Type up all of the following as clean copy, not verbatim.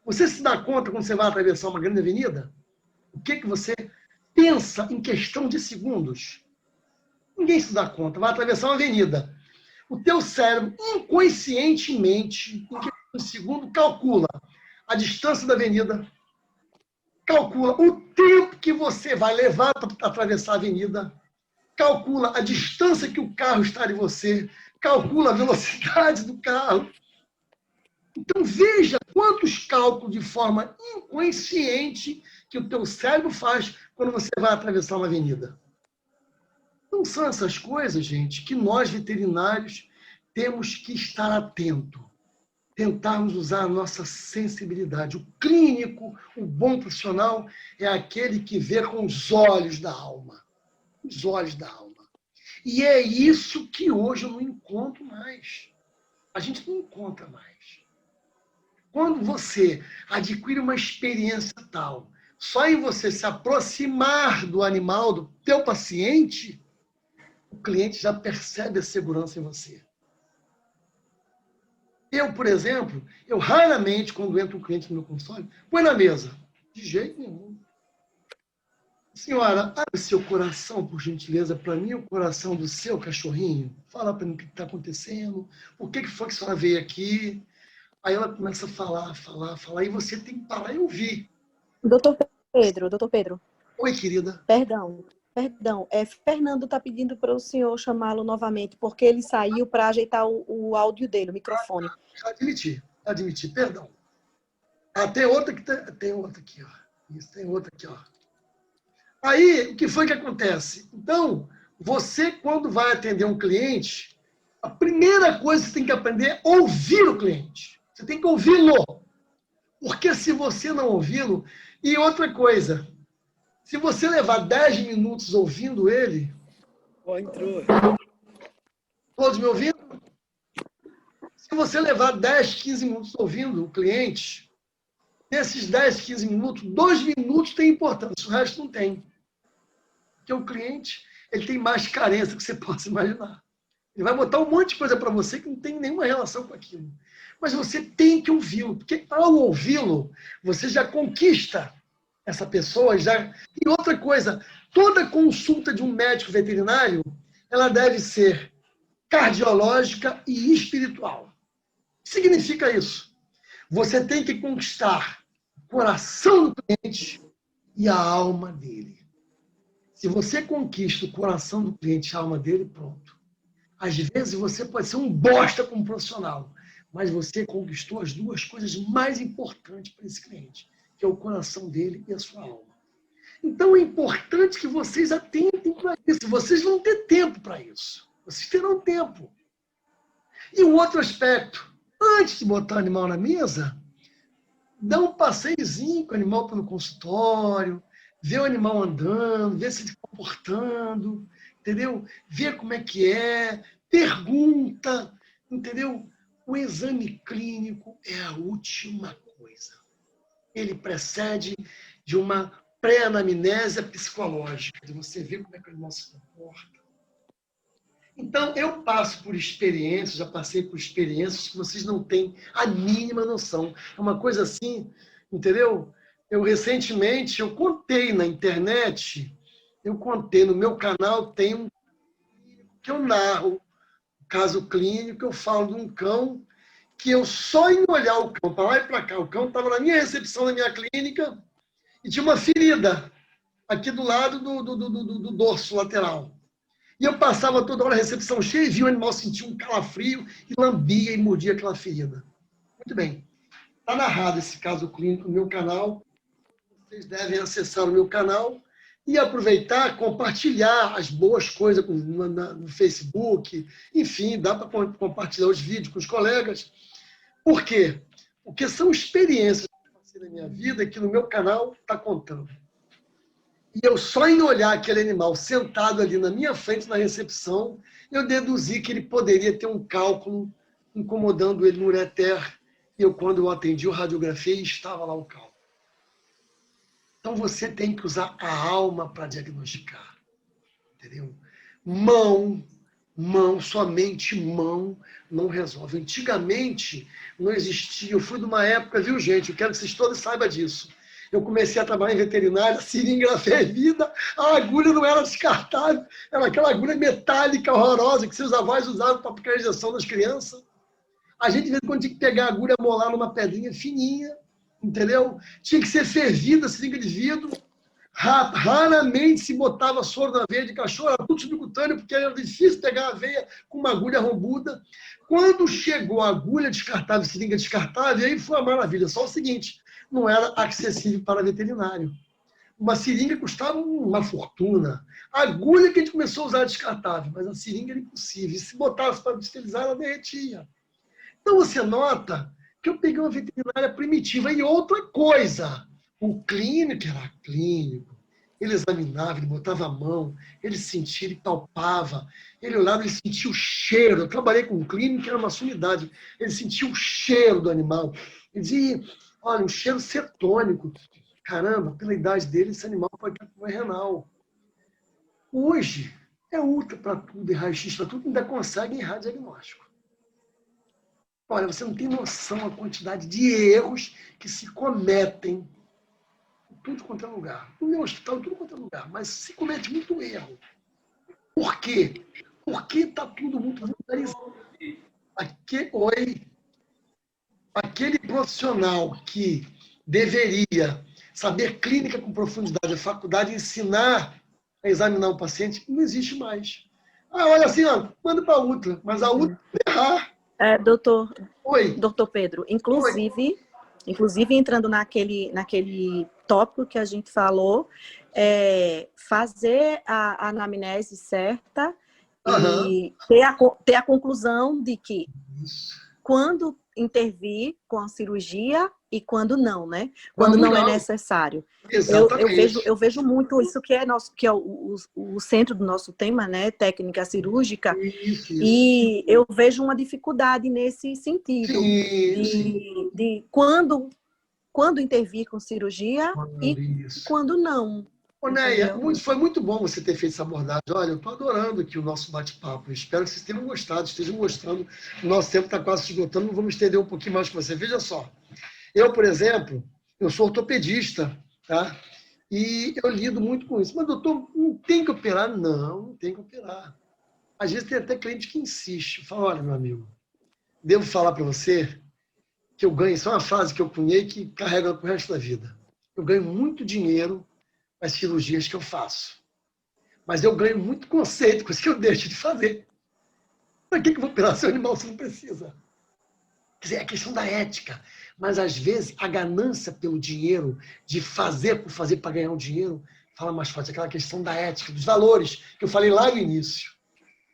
Você se dá conta quando você vai atravessar uma grande avenida? O que você pensa em questão de segundos? Ninguém se dá conta. Vai atravessar uma avenida. O teu cérebro, inconscientemente, em questão de segundo, calcula a distância da avenida, calcula o tempo que você vai levar para atravessar a avenida, calcula a distância que o carro está de você, calcula a velocidade do carro. Então, veja quantos cálculos de forma inconsciente que o teu cérebro faz quando você vai atravessar uma avenida. Não são essas coisas, gente, que nós, veterinários, temos que estar atento, tentarmos usar a nossa sensibilidade. O clínico, o bom profissional, é aquele que vê com os olhos da alma. Os olhos da alma. E é isso que hoje eu não encontro mais. A gente não encontra mais. Quando você adquire uma experiência tal, só em você se aproximar do animal, do teu paciente, o cliente já percebe a segurança em você. Eu, por exemplo, eu raramente, quando entra um cliente no meu consultório, põe na mesa. De jeito nenhum. Senhora, abre seu coração, por gentileza, para mim, o coração do seu cachorrinho. Fala para mim o que está acontecendo, por que foi que a senhora veio aqui. Aí ela começa a falar, e você tem que parar e ouvir. Doutor Pedro. Oi, querida. Perdão. Fernando está pedindo para o senhor chamá-lo novamente, porque ele saiu para ajeitar o áudio dele, o microfone. Admiti, perdão. Tem outra aqui, ó. Isso, tem outra aqui, ó. Aí, o que foi que acontece? Então, você, quando vai atender um cliente, a primeira coisa que você tem que aprender é ouvir o cliente. Você tem que ouvi-lo. Porque se você não ouvi-lo... E outra coisa, se você levar 10 minutos ouvindo ele... Entrou. Todos me ouvindo? Se você levar 10, 15 minutos ouvindo o cliente, nesses 10, 15 minutos, 2 minutos tem importância, o resto não tem. Porque o cliente, ele tem mais carência que você possa imaginar. Ele vai botar um monte de coisa para você que não tem nenhuma relação com aquilo. Mas você tem que ouvi-lo, porque ao ouvi-lo, você já conquista essa pessoa. E outra coisa, toda consulta de um médico veterinário, ela deve ser cardiológica e espiritual. O que significa isso? Você tem que conquistar o coração do cliente e a alma dele. Se você conquista o coração do cliente e a alma dele, pronto. Às vezes você pode ser um bosta como profissional, mas você conquistou as duas coisas mais importantes para esse cliente, que é o coração dele e a sua alma. Então é importante que vocês atentem para isso. Vocês vão ter tempo para isso. Vocês terão tempo. E um outro aspecto, antes de botar o animal na mesa, dá um passeiozinho com o animal pelo consultório, ver o animal andando, ver se ele está comportando, entendeu? Ver como é que é, pergunta, entendeu? O exame clínico é a última coisa. Ele precede de uma pré-anamnésia psicológica, de você ver como é que o animal se comporta. Então, eu passo por experiências, já passei por experiências que vocês não têm a mínima noção. É uma coisa assim, entendeu? Recentemente, eu contei na internet, no meu canal, tem um que eu narro, caso clínico, eu falo de um cão que eu só em olhar o cão, para lá e para cá, o cão estava na minha recepção, na minha clínica, e tinha uma ferida aqui do lado do dorso lateral. E eu passava toda hora a recepção cheia e via o animal sentir um calafrio e lambia e mordia aquela ferida. Muito bem. Está narrado esse caso clínico no meu canal. Vocês devem acessar o meu canal e aproveitar, compartilhar as boas coisas no Facebook. Enfim, dá para compartilhar os vídeos com os colegas. Por quê? Porque são experiências que eu passei na minha vida que no meu canal está contando. E eu só em olhar aquele animal sentado ali na minha frente, na recepção, eu deduzi que ele poderia ter um cálculo incomodando ele no ureter. E quando eu atendi, eu radiografiei e estava lá o cálculo. Então você tem que usar a alma para diagnosticar. Entendeu? Mão, Mão, somente mão não resolve. Antigamente não existia. Eu fui de uma época, viu, gente? Eu quero que vocês todos saibam disso. Eu comecei a trabalhar em veterinária, a seringa era fervida, a agulha não era descartável, era aquela agulha metálica horrorosa que seus avós usavam para aplicar a injeção das crianças. A gente, de vez em quando, tinha que pegar a agulha, molar numa pedrinha fininha, entendeu? Tinha que ser fervida a seringa de vidro. Raramente se botava soro na veia de cachorro, era tudo subcutâneo, porque era difícil pegar a veia com uma agulha rombuda. Quando chegou a agulha descartável, seringa descartável, aí foi uma maravilha. Só o seguinte, não era acessível para veterinário. Uma seringa custava uma fortuna. A agulha que a gente começou a usar descartável, mas a seringa era impossível. E se botasse para esterilizar, ela derretia. Então você nota que eu peguei uma veterinária primitiva. E outra coisa, o clínico era clínico. Ele examinava, ele botava a mão, ele sentia, ele palpava, ele olhava, ele sentia o cheiro. Eu trabalhei com um clínico que era uma sumidade. Ele sentia o cheiro do animal. Ele dizia, olha, um cheiro cetônico. Caramba, pela idade dele, esse animal pode ter problema renal. Hoje, é ultra para tudo, e raio-x para tudo, ainda consegue errar diagnóstico. Olha, você não tem noção a quantidade de erros que se cometem em tudo quanto é lugar. No meu hospital, em tudo quanto é lugar, mas se comete muito erro. Por quê? Porque está tudo muito vulgarizado. Aquele profissional que deveria saber clínica com profundidade, a faculdade ensinar a examinar o paciente, não existe mais. Ah, olha assim, ó, manda para a ultra, mas a ultra vai errar. Doutor Pedro, inclusive entrando naquele tópico que a gente falou, fazer a anamnese certa e ter a conclusão de que quando intervir com a cirurgia e quando não, né? Quando não é necessário. Eu vejo muito isso que é o centro do nosso tema, né? Técnica cirúrgica. Isso. E eu vejo uma dificuldade nesse sentido. De quando intervir com cirurgia e quando não. Ô, Neia, foi muito bom você ter feito essa abordagem. Olha, eu estou adorando aqui o nosso bate-papo. Espero que vocês tenham gostado, estejam gostando. O nosso tempo está quase se esgotando, vamos estender um pouquinho mais com você. Veja só, eu, por exemplo, eu sou ortopedista, tá? E eu lido muito com isso. Mas, doutor, não tem que operar? Não tem que operar. Às vezes tem até cliente que insiste. Fala, olha, meu amigo, devo falar para você que eu ganho, isso é uma frase que eu cunhei que carrega para o resto da vida. Eu ganho muito dinheiro as cirurgias que eu faço. Mas eu ganho muito conceito com isso que eu deixo de fazer. Para que eu vou operar seu animal se não precisa? Quer dizer, é questão da ética. Mas, às vezes, a ganância pelo dinheiro, de fazer por fazer para ganhar um dinheiro, fala mais forte. Aquela questão da ética, dos valores, que eu falei lá no início.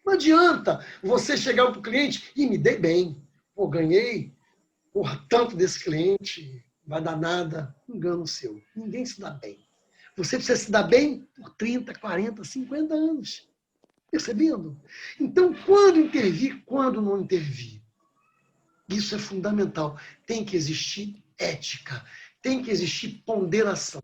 Não adianta você chegar para o cliente e me dei bem. Pô, ganhei tanto desse cliente, vai dar nada. Engano seu. Ninguém se dá bem. Você precisa se dar bem por 30, 40, 50 anos. Percebendo? Então, quando intervir, quando não intervir? Isso é fundamental. Tem que existir ética. Tem que existir ponderação.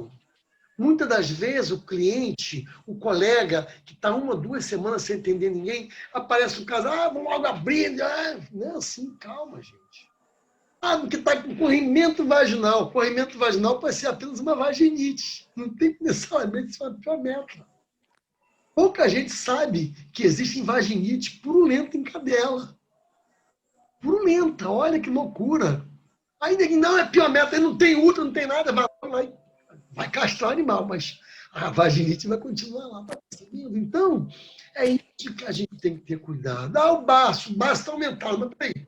Muitas das vezes, o cliente, o colega, que está 1 ou 2 semanas sem entender ninguém, aparece um caso, vamos logo abrir. Não é assim, calma, gente. Porque está com corrimento vaginal. Corrimento vaginal pode ser apenas uma vaginite. Não tem que necessariamente ser uma piometra. Pouca gente sabe que existe vaginite purulenta em cadela. Purulenta, olha que loucura. Ainda que não é piometra, não tem útero, não tem nada, vai castrar o animal, mas a vaginite vai continuar lá. Tá percebendo? Então, é isso que a gente tem que ter cuidado. O baço está aumentado, mas peraí.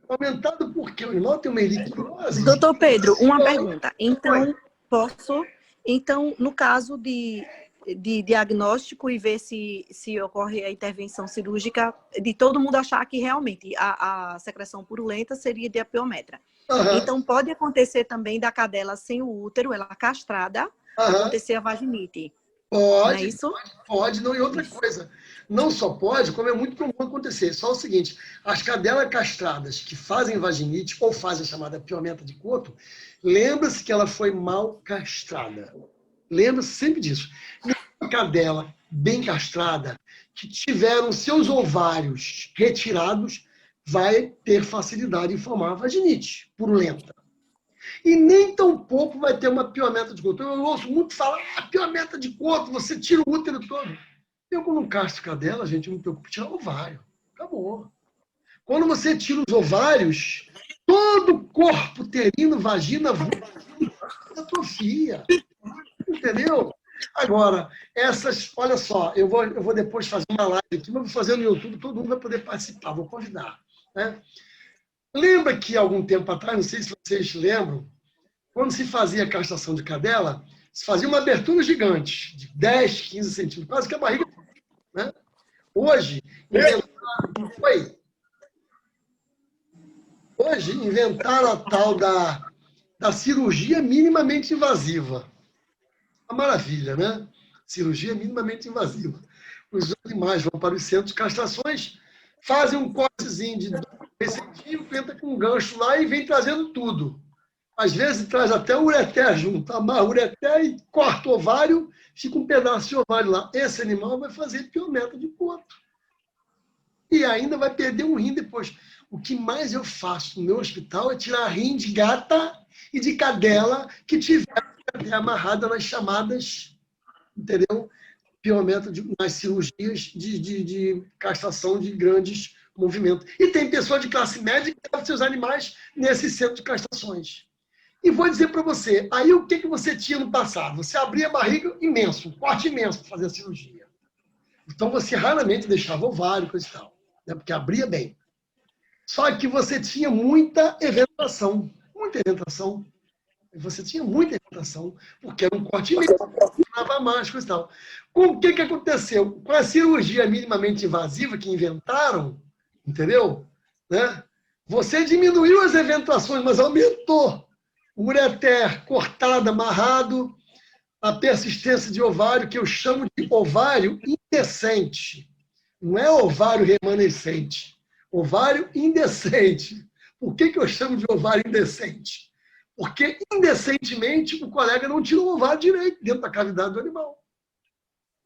Aumentado por quê? O animal tem uma ericrose. Doutor Pedro, uma pergunta. Então, no caso de diagnóstico e ver se ocorre a intervenção cirúrgica, de todo mundo achar que realmente a secreção purulenta seria de apiometra. Então, pode acontecer também da cadela sem o útero, ela castrada, acontecer a vaginite. Pode, não é isso? Pode, não, e outra coisa. Não só pode, como é muito comum acontecer. Só o seguinte, as cadelas castradas que fazem vaginite ou fazem a chamada piometra de coto, lembra-se que ela foi mal castrada. Lembra-se sempre disso. Uma cadela bem castrada, que tiveram seus ovários retirados vai ter facilidade em formar uma vaginite purulenta. E nem tampouco vai ter uma piometa de coto. Eu ouço muito falar, piometa de coto, você tira o útero todo. Eu, quando castro cadela, gente, eu me preocupo em tirar o ovário. Acabou. Quando você tira os ovários, todo o corpo uterino, vagina, atrofia. Entendeu? Agora, olha só, eu vou depois fazer uma live aqui, mas vou fazer no YouTube, todo mundo vai poder participar, vou convidar. Né? Lembra que algum tempo atrás, não sei se vocês lembram, quando se fazia a castração de cadela, se fazia uma abertura gigante, de 10, 15 centímetros, quase que a barriga. Né? Hoje, inventaram a tal da cirurgia minimamente invasiva. Uma maravilha, né? Cirurgia minimamente invasiva. Os animais vão para os centros de castrações, fazem um cortezinho de 2 centímetros, entra com um gancho lá e vem trazendo tudo. Às vezes traz até o ureter junto, amarra o ureter e corta o ovário, fica um pedaço de ovário lá. Esse animal vai fazer piometa de coto. E ainda vai perder um rim depois. O que mais eu faço no meu hospital é tirar rim de gata e de cadela que tiver amarrada nas chamadas, entendeu? Piometa nas cirurgias de castração de grandes movimentos. E tem pessoa de classe média que leva seus animais nesse centro de castrações. E vou dizer para você, aí o que você tinha no passado? Você abria a barriga imenso, um corte imenso para fazer a cirurgia. Então você raramente deixava ovário, coisa e tal, né? Porque abria bem. Só que você tinha muita eventação. Muita eventação. Você tinha muita eventação, porque era um corte imenso, funcionava mais, coisa e tal. O que aconteceu? Com a cirurgia minimamente invasiva que inventaram, entendeu? Né? Você diminuiu as eventações, mas aumentou o ureter cortado, amarrado, a persistência de ovário, que eu chamo de ovário indecente. Não é ovário remanescente. Ovário indecente. Por que eu chamo de ovário indecente? Porque, indecentemente, o colega não tirou o ovário direito dentro da cavidade do animal.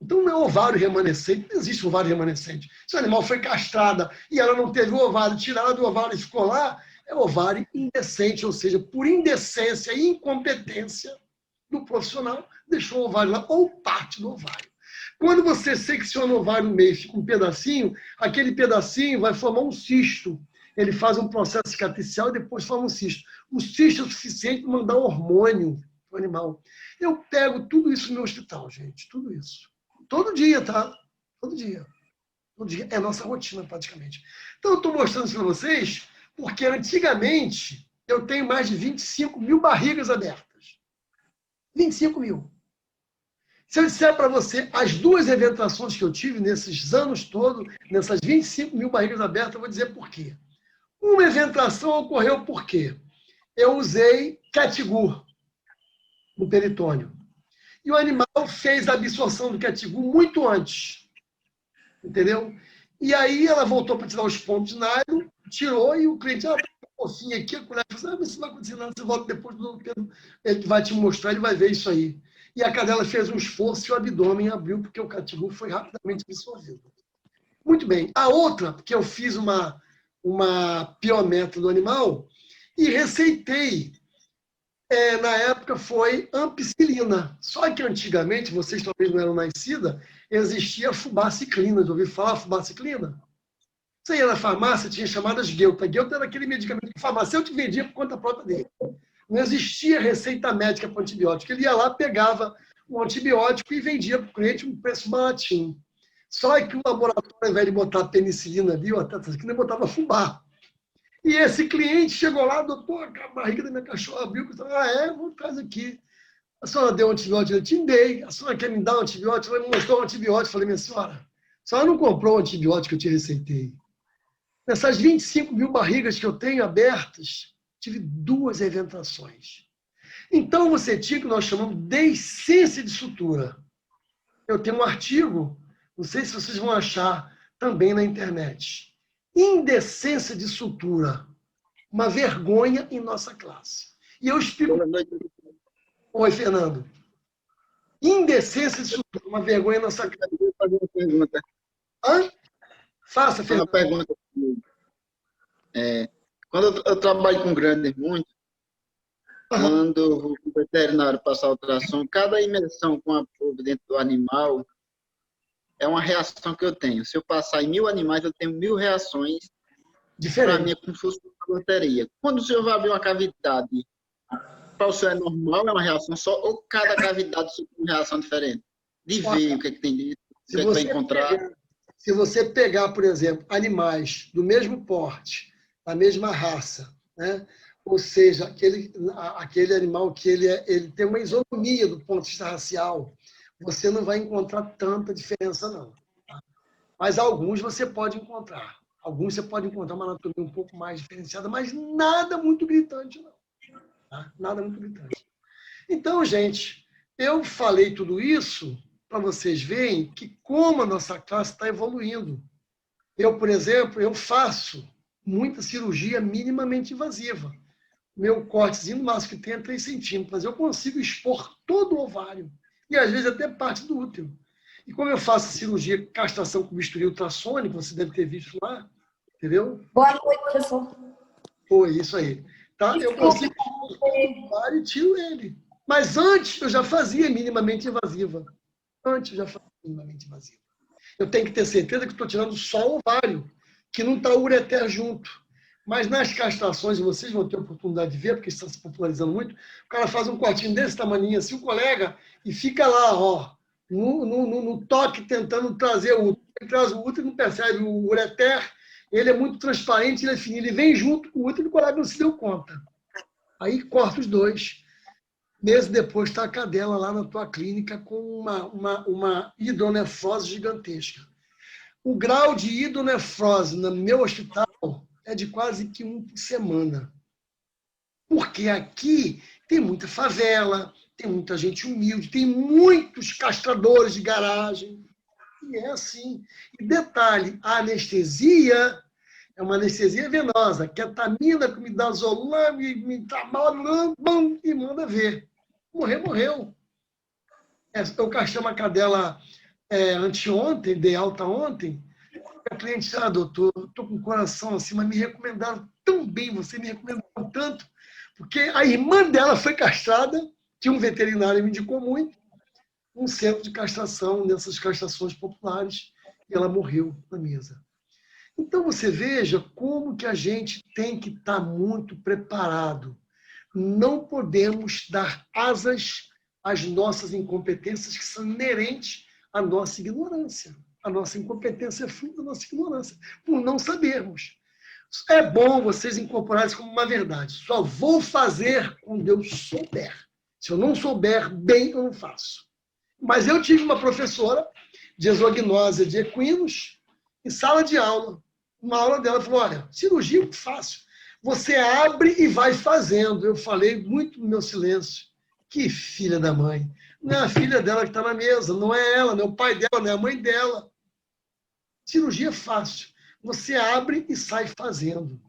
Então, não é ovário remanescente, não existe ovário remanescente. Se o animal foi castrada e ela não teve o ovário tirado, o ovário ficou lá, é ovário indecente, ou seja, por indecência e incompetência do profissional, deixou o ovário lá, ou parte do ovário. Quando você secciona o ovário no meio, fica um pedacinho, aquele pedacinho vai formar um cisto. Ele faz um processo cicatricial e depois forma um cisto. O cisto é o suficiente para mandar hormônio para o animal. Eu pego tudo isso no meu hospital, gente, tudo isso. Todo dia, tá? Todo dia. Todo dia. É a nossa rotina, praticamente. Então, eu estou mostrando isso para vocês porque, antigamente, eu tenho mais de 25 mil barrigas abertas. 25 mil. Se eu disser para você as 2 eventações que eu tive nesses anos todos, nessas 25 mil barrigas abertas, eu vou dizer por quê. Uma eventação ocorreu por quê? Eu usei Catgur no peritônio. E o animal fez a absorção do Catgur muito antes. Entendeu? E aí ela voltou para tirar os pontos de nylon, tirou e o cliente, tá um pouquinho aqui, a colher falou, mas isso não vai acontecer nada, você volta depois do ele vai te mostrar, ele vai ver isso aí. E a cadela fez um esforço e o abdômen abriu, porque o Catgur foi rapidamente absorvido. Muito bem. A outra, porque eu fiz uma piometa do animal e receitei, na época foi ampicilina. Só que antigamente, vocês talvez não eram nascidas, existia fubaciclina. Já ouviu falar fubaciclina? Você ia na farmácia, tinha chamadas Gelta. Gelta era aquele medicamento que o farmacêutico vendia por conta própria dele. Não existia receita médica para antibiótico. Ele ia lá, pegava um antibiótico e vendia para o cliente um preço baratinho. Só que o laboratório, ao invés de botar penicilina ali, ou tetracyclina, botava fubá. E esse cliente chegou lá, doutor, a barriga da minha cachorra abriu. Vou trazer aqui. A senhora deu um antibiótico? Eu te dei. A senhora quer me dar um antibiótico? Ela me mostrou um antibiótico. Eu falei, minha senhora, a senhora não comprou o antibiótico que eu te receitei. Nessas 25 mil barrigas que eu tenho abertas, tive 2 eventações. Então, você tinha o que nós chamamos de deiscência de sutura. Eu tenho um artigo, não sei se vocês vão achar também na internet. Indecência de sutura. Uma vergonha em nossa classe. E eu explico... Oi, Fernando. Indecência de sutura, uma vergonha em nossa classe. Eu vou fazer uma pergunta. Hã? Faça, Uma Fernando. pergunta. Quando eu trabalho com grandes muito, quando o veterinário passar o ultrassom, cada imersão com a probe dentro do animal é uma reação que eu tenho. Se eu passar em 1000 animais, eu tenho 1000 reações. Para mim, Diferente. é como se fosse uma loteria. Quando o senhor vai abrir uma cavidade, para o senhor é normal, é uma reação só, ou cada cavidade tem uma reação diferente? De ver o que, é que tem dentro, o que é que vai encontrar. Se você pegar, por exemplo, animais do mesmo porte, da mesma raça, né? Ou seja, aquele animal que ele tem uma isonomia do ponto de vista racial, você não vai encontrar tanta diferença, não. Tá? Mas alguns você pode encontrar. Alguns você pode encontrar uma anatomia um pouco mais diferenciada, mas nada muito gritante, não. Tá? Nada muito gritante. Então, gente, eu falei tudo isso para vocês verem que como a nossa classe está evoluindo. Eu, por exemplo, eu faço muita cirurgia minimamente invasiva. Meu cortezinho no máximo que tem é 3 centímetros, mas eu consigo expor todo o ovário e às vezes até parte do útero. E como eu faço cirurgia castração com bisturi ultrassônico, você deve ter visto lá, entendeu? Boa noite, professor. Foi isso aí. Tá? Eu consigo expor todo o ovário e tiro ele. Mas antes eu já fazia minimamente invasiva. Antes eu já fazia minimamente invasiva. Eu tenho que ter certeza que estou tirando só o ovário, que não está o ureter junto. Mas nas castrações, vocês vão ter oportunidade de ver, porque está se popularizando muito, o cara faz um cortinho desse tamanho assim, o colega, e fica lá, ó, no toque, tentando trazer o útero. Ele traz o útero e não percebe o ureter, ele é muito transparente, ele é fininho, ele vem junto com o útero e o colega não se deu conta. Aí corta os dois. Meses depois está a cadela lá na tua clínica com uma hidronefrose gigantesca. O grau de hidronefrose no meu hospital é de quase que 1 por semana. Porque aqui tem muita favela, tem muita gente humilde, tem muitos castradores de garagem. E é assim. E detalhe, a anestesia é uma anestesia venosa. Ketamina, midazolam, me trabalhando e manda ver. Morreu. Eu castrei uma cadela anteontem, dei alta ontem. A cliente disse, doutor, estou com o coração assim, mas me recomendaram tão bem, você me recomendou tanto, porque a irmã dela foi castrada, que um veterinário me indicou muito, um centro de castração, nessas castrações populares, e ela morreu na mesa. Então, você veja como que a gente tem que estar muito preparado. Não podemos dar asas às nossas incompetências, que são inerentes à nossa ignorância. A nossa incompetência é fruto da nossa ignorância, por não sabermos. É bom vocês incorporarem isso como uma verdade. Só vou fazer quando eu souber. Se eu não souber bem, eu não faço. Mas eu tive uma professora de exognose de equinos em sala de aula. Uma aula dela falou, olha, cirurgia é muito fácil. Você abre e vai fazendo. Eu falei muito no meu silêncio. Que filha da mãe. Não é a filha dela que está na mesa, não é ela, não é o pai dela, não é a mãe dela. Cirurgia é fácil. Você abre e sai fazendo.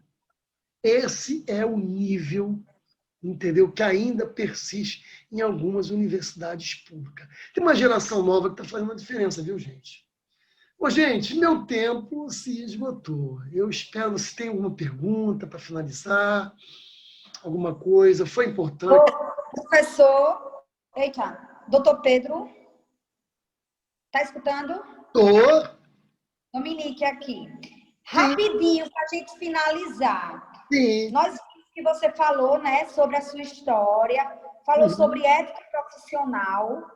Esse é o nível, entendeu? Que ainda persiste em algumas universidades públicas. Tem uma geração nova que está fazendo uma diferença, viu, gente? Ô, gente, meu tempo se esgotou. Eu espero que você tenha alguma pergunta para finalizar, alguma coisa. Foi importante. Ô, professor, eita, doutor Pedro, tá escutando? Tô. Dominique aqui. Rapidinho, para a gente finalizar. Sim. Nós vimos que você falou, né, sobre a sua história, falou sobre ética profissional,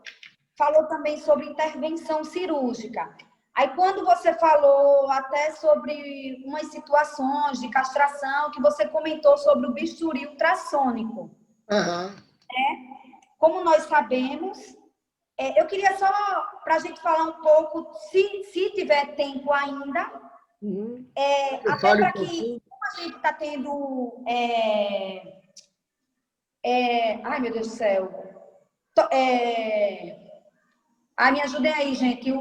falou também sobre intervenção cirúrgica. Aí, quando você falou até sobre umas situações de castração, que você comentou sobre o bisturi ultrassônico. Como nós sabemos, eu queria só, para a gente falar um pouco, se tiver tempo ainda, até para que, como a gente está tendo... ai, meu Deus do céu. Me ajudem aí, gente.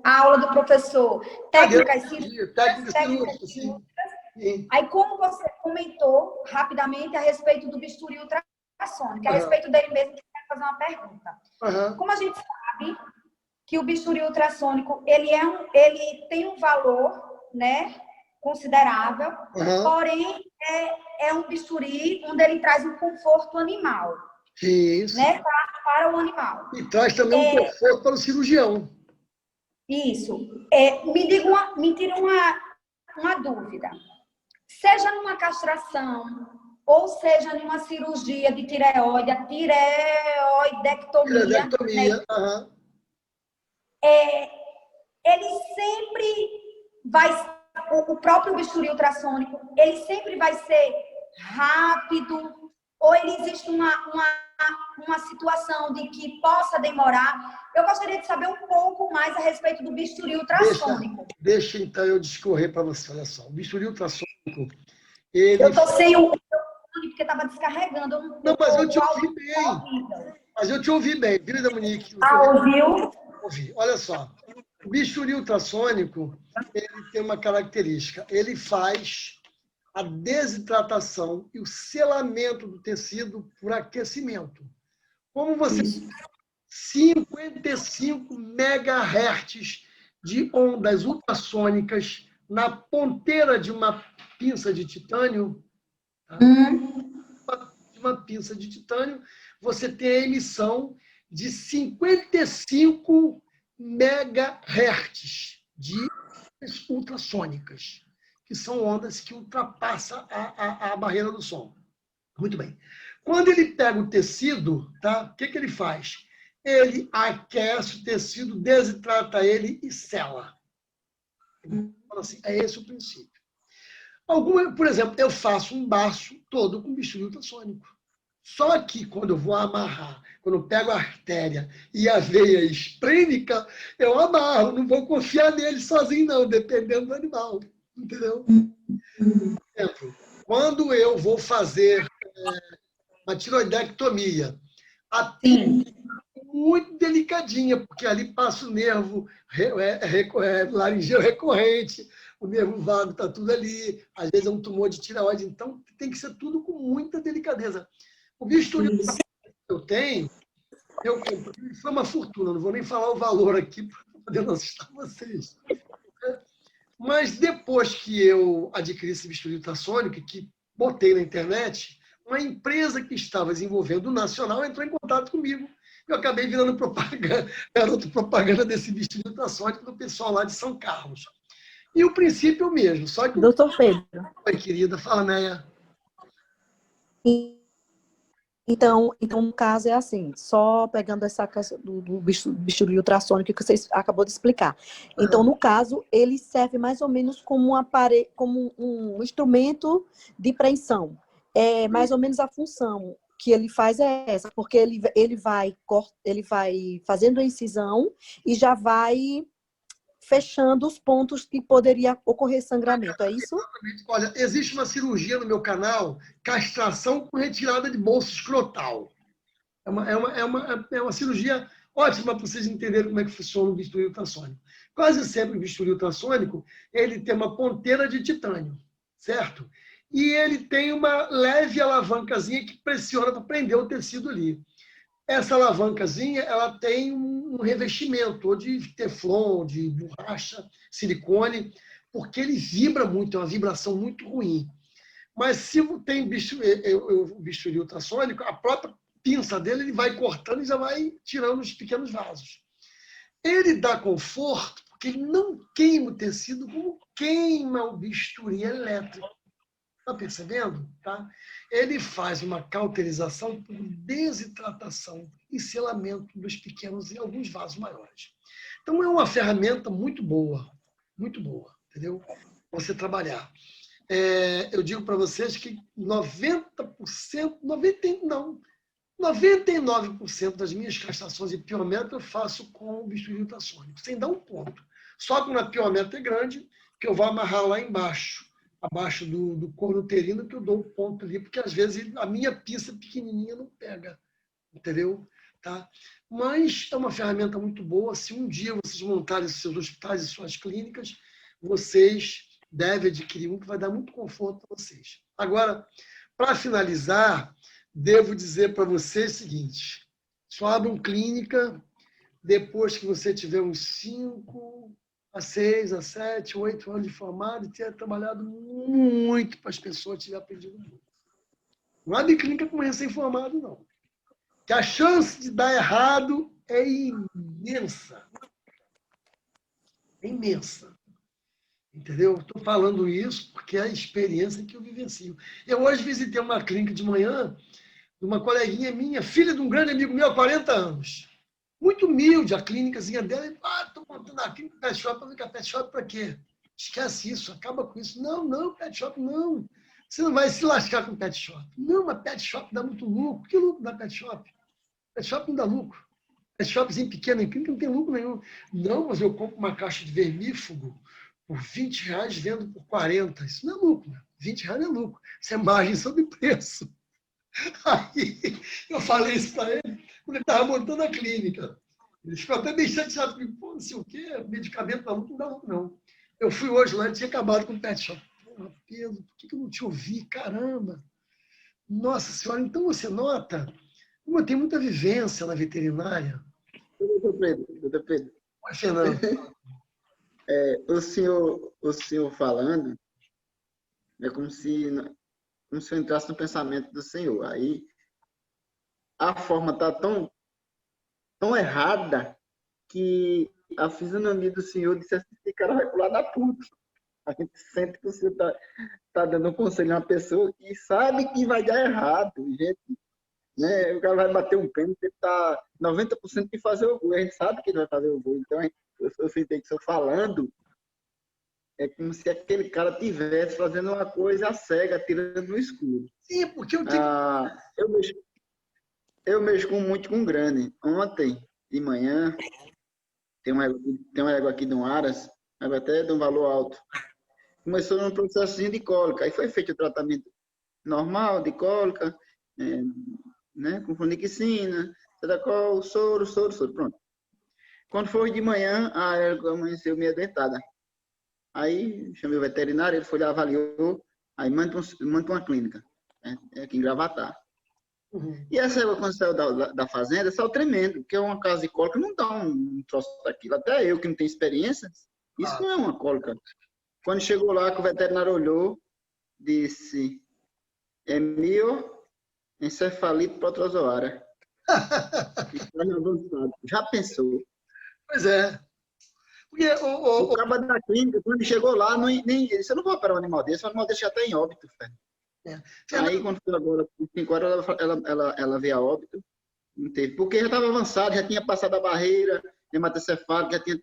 A aula do professor. Técnicas cirúrgicas. Sim. Aí, como você comentou rapidamente a respeito do bisturi ultrassônico, a respeito dele mesmo, que eu quero fazer uma pergunta. Como a gente sabe, que o bisturi ultrassônico ele tem um valor, né, considerável, porém é um bisturi onde ele traz um conforto animal. Isso. Né, para o animal. E traz também um conforto para o cirurgião. Isso. Me tira uma dúvida. Seja numa castração ou seja numa cirurgia de tireoide, a tireoidectomia, Tireoidectomia, né? Ele sempre vai... O próprio bisturi ultrassônico, ele sempre vai ser rápido, ou ele existe uma situação de que possa demorar. Eu gostaria de saber um pouco mais a respeito do bisturi ultrassônico. Deixa então eu discorrer para você. Olha só, o bisturi ultrassônico, ele... Eu estou sem o fone porque estava descarregando. Não, mas eu te ouvi bem. Mas eu te ouvi bem, viu, da Monique? Ouviu? Ouvi. Olha só, o bisturi ultrassônico, ele tem uma característica. Ele faz a desidratação e o selamento do tecido por aquecimento. Como você... 55 megahertz de ondas ultrassônicas na ponteira de uma pinça de titânio, tá? Uma pinça de titânio, você tem a emissão de 55 megahertz de ondas ultrassônicas, que são ondas que ultrapassam a barreira do som. Muito bem. Quando ele pega o tecido, tá? O que ele faz? Ele aquece o tecido, desidrata ele e sela. Assim, é esse o princípio. Por exemplo, eu faço um baço todo com bisturi ultrassônico. Só que quando eu vou amarrar, quando eu pego a artéria e a veia esplênica, eu amarro, não vou confiar nele sozinho, não, dependendo do animal. Entendeu? Por exemplo, quando eu vou fazer uma tiroidectomia, a pinça é muito delicadinha, porque ali passa o nervo laringeu recorrente, o nervo vago está tudo ali, às vezes é um tumor de tireoide, então tem que ser tudo com muita delicadeza. O bisturi que eu tenho, eu comprei, foi uma fortuna, não vou nem falar o valor aqui para poder não assustar vocês. Mas depois que eu adquiri esse bisturi ultrassônico, que botei na internet, uma empresa que estava desenvolvendo o nacional entrou em contato comigo. Eu acabei virando garoto propaganda desse bisturi ultrassônico do pessoal lá de São Carlos. E o princípio é o mesmo, só que... Doutor Pedro. Oi, querida. Fala, Neia. Então, no caso, é assim, só pegando essa questão do bisturi ultrassônico que você acabou de explicar. Então, no caso, ele serve mais ou menos como como um instrumento de preensão. É mais ou menos a função que ele faz é essa, porque ele vai fazendo a incisão e já vai fechando os pontos que poderia ocorrer sangramento, é isso? Exatamente. Olha, existe uma cirurgia no meu canal, castração com retirada de bolso escrotal. É uma cirurgia ótima para vocês entenderem como é que funciona o bisturi ultrassônico. Quase sempre o bisturi ultrassônico, ele tem uma ponteira de titânio, certo? E ele tem uma leve alavancazinha que pressiona para prender o tecido ali. Essa alavancazinha, ela tem um revestimento, ou de teflon, de borracha, silicone, porque ele vibra muito, é uma vibração muito ruim. Mas se tem bisturi ultrassônico, a própria pinça dele, ele vai cortando e já vai tirando os pequenos vasos. Ele dá conforto, porque ele não queima o tecido como queima o bisturi elétrico. Está percebendo? Tá? Ele faz uma cauterização por desidratação e selamento dos pequenos e alguns vasos maiores. Então, é uma ferramenta muito boa, entendeu? Você trabalhar. Eu digo para vocês que 99% das minhas castrações de piometro eu faço com o bisturi ultrassônico, sem dar um ponto. Só que na piometra é grande, que eu vou amarrar lá embaixo, abaixo do corno uterino, que eu dou um ponto ali, porque às vezes a minha pinça pequenininha não pega, entendeu? Tá? Mas é uma ferramenta muito boa. Se um dia vocês montarem seus hospitais e suas clínicas, vocês devem adquirir um que vai dar muito conforto para vocês. Agora, para finalizar, devo dizer para vocês o seguinte: só abram clínica depois que você tiver uns 5 a 6, a 7, 8 anos de formado e ter trabalhado muito para as pessoas tiverem aprendido muito. Não abre clínica como recém-formado, não. Que a chance de dar errado é imensa. É imensa. Entendeu? Estou falando isso porque é a experiência que eu vivencio. Eu hoje visitei uma clínica de manhã de uma coleguinha minha, filha de um grande amigo meu há 40 anos. Muito humilde a clínicazinha dela. Estou montando a clínica pet shop. Para ficar pet shop para quê? Esquece isso, acaba com isso. Não, pet shop não. Você não vai se lascar com pet shop. Não, mas pet shop dá muito lucro. Que lucro dá pet shop? Pet shop não dá lucro. Pet shopzinho pequeno em clínica não tem lucro nenhum. Não, mas eu compro uma caixa de vermífugo por R$20, vendo por 40. Isso não é lucro. Né? R$20 não é lucro. Isso é margem sobre preço. Aí eu falei isso para ele quando ele estava montando a clínica. Ele ficou até bem chateado comigo. Pô, não sei o quê, medicamento não dá lucro, não. Eu fui hoje lá e tinha acabado com o pet shop. Porra, Pedro, por que eu não te ouvi? Caramba! Nossa Senhora, então você nota como eu tenho muita vivência na veterinária. Doutor Pedro. Oi, Fernando. O senhor falando é como se eu entrasse no pensamento do senhor. Aí a forma está tão errada que a fisionomia do senhor disse assim, esse cara vai pular da puta. A gente sente que o senhor está dando um conselho a uma pessoa que sabe que vai dar errado. Gente, né? O cara vai bater um pênalti, ele está 90% de fazer o gol. A gente sabe que ele vai fazer o gol. Então, eu sentei que o senhor falando, é como se aquele cara estivesse fazendo uma coisa cega, tirando no escuro. Sim, porque eu tenho... Eu mexo muito com grande. Ontem, de manhã, tem uma égua aqui de um Aras, até de um valor alto. Começou num processinho de cólica. Aí foi feito o tratamento normal de cólica, né, com fluoxetina, Sedacol, soro, pronto. Quando foi de manhã, a égua amanheceu meio dentada. Aí chamei o veterinário, ele foi lá, avaliou, aí manda uma clínica, aqui em Gravatá. Uhum. E essa égua, quando saiu da fazenda, saiu tremendo, porque uma casa de cólica não dá um troço daquilo. Até eu, que não tenho experiência, isso não é uma cólica. Quando chegou lá, que o veterinário olhou, disse, é mioencefalite protozoária. Já pensou? Pois é. Porque o cara da clínica, quando chegou lá, nem disse, eu não vou operar um animal desse, o animal desse já está em óbito. Aí, quando foi agora, 5 horas, ela veio a óbito, não teve, porque já estava avançado, já tinha passado a barreira hematocefálica, já tinha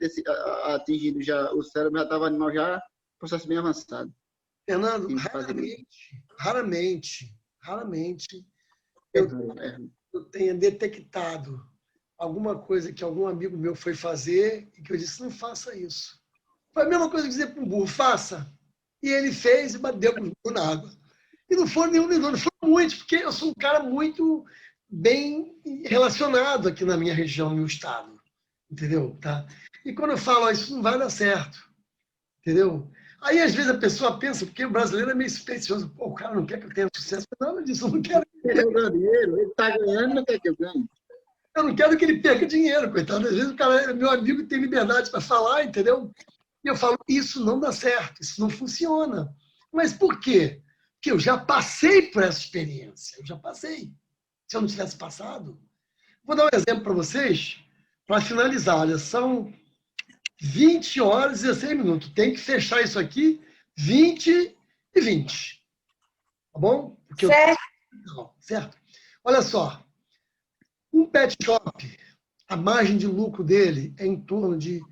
atingido já, o cérebro já estava animal, já processo bem avançado. Fernando, raramente eu tenha detectado alguma coisa que algum amigo meu foi fazer e que eu disse, não faça isso. Foi a mesma coisa que dizer para um burro, faça. E ele fez e bateu com o burro na água. E não foram nenhum nem dois, foram muitos, porque eu sou um cara muito bem relacionado aqui na minha região, no meu estado. Entendeu? Tá? E quando eu falo, isso não vai dar certo. Entendeu? Aí, às vezes, a pessoa pensa, porque o brasileiro é meio supersticioso, pô, o cara não quer que eu tenha sucesso. Nada disso, eu não quero. Ele está ganhando, não quer que eu ganhe. Eu não quero que ele perca dinheiro, coitado. Às vezes o cara é meu amigo, tem liberdade para falar, entendeu? E eu falo, isso não dá certo, isso não funciona. Mas por quê? Porque eu já passei por essa experiência, eu já passei. Se eu não tivesse passado... Vou dar um exemplo para vocês, para finalizar. Olha, são 20 horas e 16 minutos. Tem que fechar isso aqui 20 e 20. Tá bom? Porque certo. Certo? Olha só. Um pet shop, a margem de lucro dele é em torno de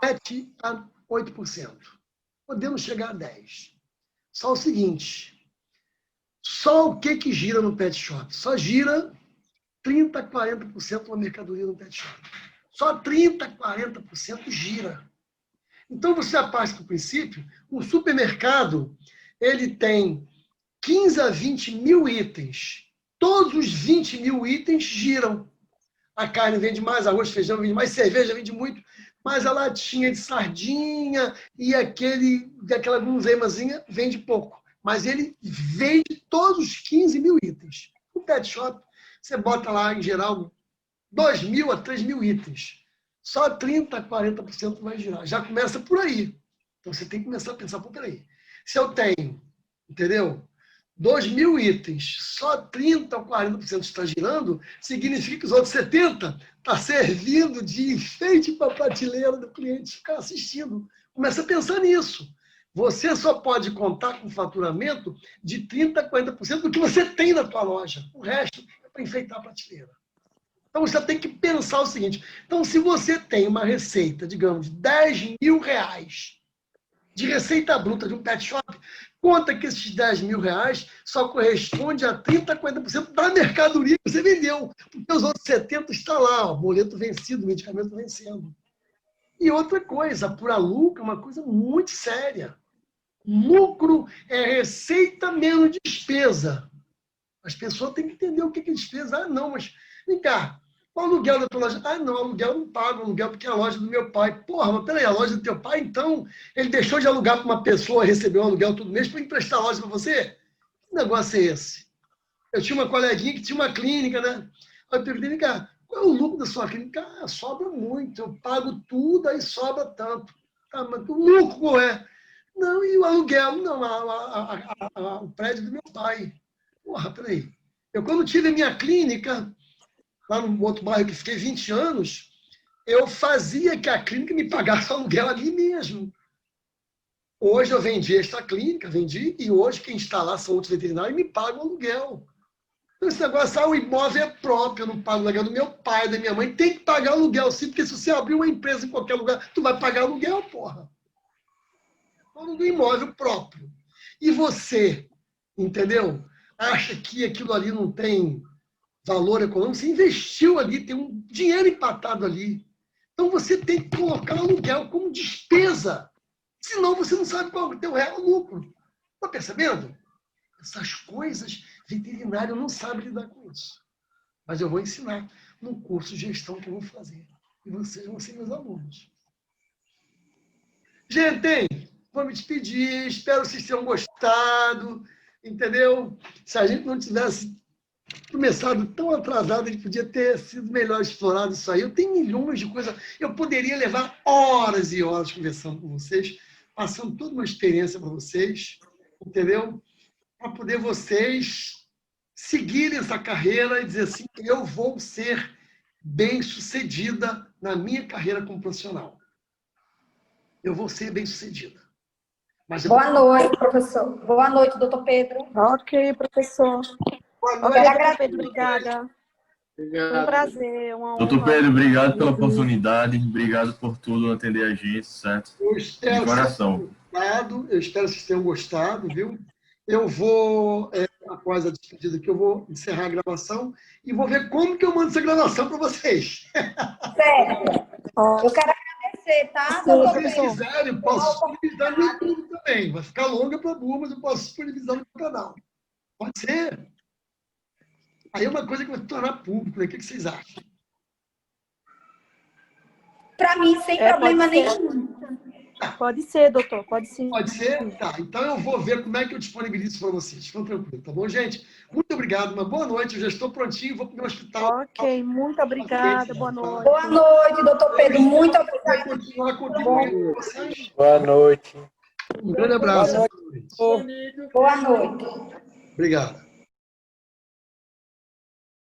7 a 8%. Podemos chegar a 10%. Só o seguinte, só o que gira no pet shop? Só gira 30% a 40% da mercadoria no pet shop. Só 30% a 40% gira. Então, você parte do princípio, o supermercado ele tem 15 a 20 mil itens. Todos os 20 mil itens giram. A carne vende mais, arroz, feijão vende mais, cerveja vende muito, mas a latinha de sardinha e aquela guloseimazinha vende pouco. Mas ele vende todos os 15 mil itens. O pet shop, você bota lá, em geral, 2 mil a 3 mil itens. só 30%, 40% vai girar. Já começa por aí. Então, você tem que começar a pensar, por aí. Se eu tenho, entendeu? 2.000 itens, só 30% ou 40% está girando, significa que os outros 70% está servindo de enfeite para a prateleira do cliente ficar assistindo. Começa a pensar nisso. Você só pode contar com faturamento de 30% a 40% do que você tem na tua loja. O resto é para enfeitar a prateleira. Então, você tem que pensar o seguinte. Então, se você tem uma receita, digamos, de R$10.000 de receita bruta de um pet shop, conta que esses R$10.000 só corresponde a 30%, 40% da mercadoria que você vendeu. Porque os outros 70% estão lá, o boleto vencido, o medicamento vencendo. E outra coisa, apurar lucro é uma coisa muito séria. Lucro é receita menos despesa. As pessoas têm que entender o que é despesa. Ah, não, mas vem cá, o aluguel da tua loja. Ah, não, aluguel eu não pago, aluguel porque é a loja do meu pai. Porra, mas peraí, a loja do teu pai, então, ele deixou de alugar para uma pessoa receber um aluguel todo mês para emprestar a loja para você? Que negócio é esse? Eu tinha uma coleguinha que tinha uma clínica, né? Aí eu perguntei, vem cá, qual é o lucro da sua clínica? Ah, sobra muito, eu pago tudo, aí sobra tanto. Ah, mas o lucro qual é? Não, e o aluguel? Não, o prédio do meu pai. Porra, peraí. Eu, quando tive a minha clínica, lá no outro bairro que fiquei 20 anos, eu fazia que a clínica me pagasse o aluguel ali mesmo. Hoje eu vendi esta clínica, e hoje quem está lá são outros veterinários e me pagam o aluguel. Então esse negócio, o imóvel é próprio, eu não pago o aluguel do meu pai, da minha mãe, tem que pagar aluguel sim, porque se você abrir uma empresa em qualquer lugar, tu vai pagar aluguel, porra. Dono do imóvel próprio. E você, entendeu? Acha que aquilo ali não tem valor econômico? Você investiu ali, tem um dinheiro empatado ali. Então você tem que colocar aluguel como despesa. Senão você não sabe qual é o teu real lucro. Está percebendo? Essas coisas, veterinário não sabe lidar com isso. Mas eu vou ensinar no curso de gestão que eu vou fazer. E vocês vão ser meus alunos. Gente, vou me despedir. Espero que vocês tenham gostado. Entendeu? Se a gente não tivesse começado tão atrasado, a gente podia ter sido melhor explorado isso aí. Eu tenho milhões de coisas. Eu poderia levar horas e horas conversando com vocês, passando toda uma experiência para vocês, entendeu? Para poder vocês seguirem essa carreira e dizer assim, eu vou ser bem-sucedida na minha carreira como profissional. Eu vou ser bem-sucedida. Boa noite, professor. Boa noite, doutor Pedro. Ok, professor. Boa noite. Ok, doutor Pedro, obrigada. Obrigado. Foi um prazer, uma honra. Doutor Pedro, obrigado pela oportunidade, obrigado por tudo, atender a gente, certo? Eu espero De coração. eu espero que vocês tenham gostado, viu? Eu vou, após a despedida aqui, eu vou encerrar a gravação e vou ver como que eu mando essa gravação para vocês. Certo. Eu quero agradecer, tá, Se doutor vocês Pedro? quiserem, eu posso disponibilizar no YouTube também. Vai ficar longa para burro, mas eu posso disponibilizar no canal. Pode ser. Aí é uma coisa que vai se tornar público, né? O que vocês acham? Para mim, sem problema nenhum. Pode ser, doutor, pode sim. Pode ser? Tá. Então eu vou ver como é que eu disponibilizo para vocês. Ficam tranquilos, tá bom, gente? Muito obrigado, uma boa noite. Eu já estou prontinho, vou para o meu hospital. Ok, muito obrigada, boa noite. Boa noite, doutor Pedro. Muito Vou obrigada. continuar contribuindo com vocês. Boa noite. Um grande abraço. Boa noite. Obrigado.